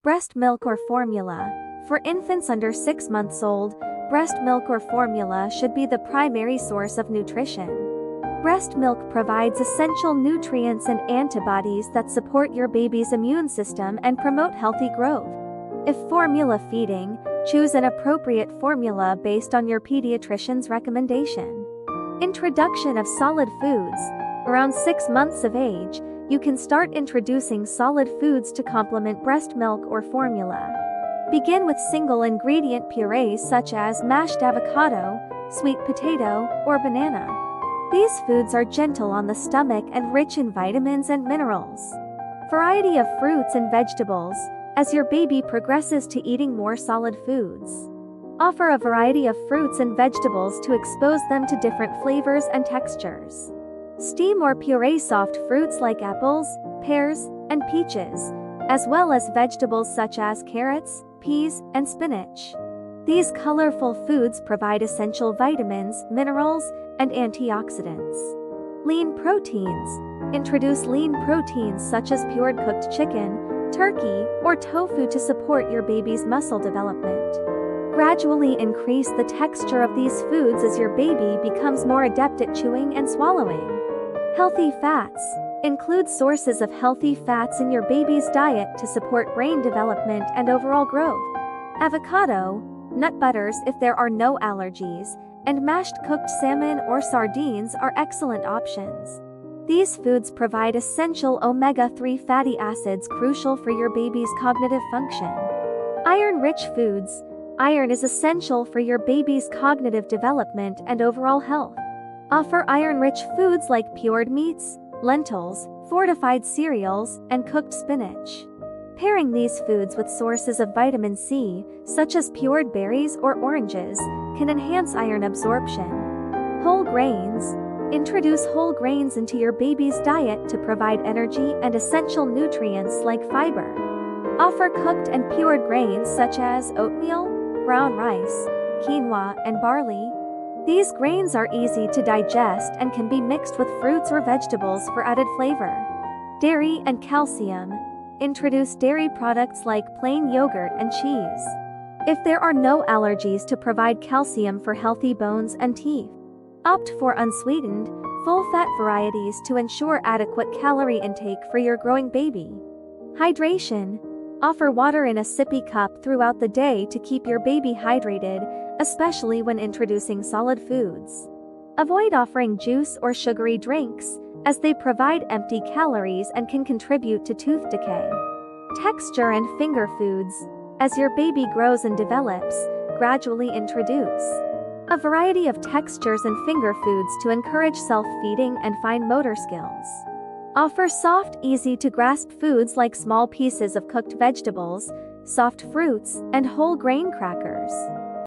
Breast milk or formula. For infants under 6 months old, breast milk or formula should be the primary source of nutrition. Breast milk provides essential nutrients and antibodies that support your baby's immune system and promote healthy growth. If formula feeding, choose an appropriate formula based on your pediatrician's recommendation. Introduction of solid foods. Around 6 months of age, you can start introducing solid foods to complement breast milk or formula. Begin with single-ingredient purees such as mashed avocado, sweet potato, or banana. These foods are gentle on the stomach and rich in vitamins and minerals. Variety of fruits and vegetables. As your baby progresses to eating more solid foods, offer a variety of fruits and vegetables to expose them to different flavors and textures. Steam or puree soft fruits like apples, pears, and peaches, as well as vegetables such as carrots, peas, and spinach. These colorful foods provide essential vitamins, minerals, and antioxidants. Lean proteins. Introduce lean proteins such as pured cooked chicken, turkey, or tofu to support your baby's muscle development. Gradually increase the texture of these foods as your baby becomes more adept at chewing and swallowing. Healthy fats. Include sources of healthy fats in your baby's diet to support brain development and overall growth. Avocado, nut butters if there are no allergies, and mashed cooked salmon or sardines are excellent options. These foods provide essential omega-3 fatty acids crucial for your baby's cognitive function. Iron-rich foods. Iron is essential for your baby's cognitive development and overall health. Offer iron-rich foods like pured meats, lentils, fortified cereals, and cooked spinach. Pairing these foods with sources of vitamin C, such as pured berries or oranges, can enhance iron absorption. Whole grains. Introduce whole grains into your baby's diet to provide energy and essential nutrients like fiber. Offer cooked and pured grains such as oatmeal, brown rice, quinoa, and barley. These grains are easy to digest and can be mixed with fruits or vegetables for added flavor. Dairy and calcium. Introduce dairy products like plain yogurt and cheese. If there are no allergies, to provide calcium for healthy bones and teeth. Opt for unsweetened, full-fat varieties to ensure adequate calorie intake for your growing baby. Hydration. Offer water in a sippy cup throughout the day to keep your baby hydrated, especially when introducing solid foods. Avoid offering juice or sugary drinks, as they provide empty calories and can contribute to tooth decay. Texture and finger foods. As your baby grows and develops, gradually introduce a variety of textures and finger foods to encourage self-feeding and fine motor skills. Offer soft, easy-to-grasp foods like small pieces of cooked vegetables, soft fruits, and whole grain crackers.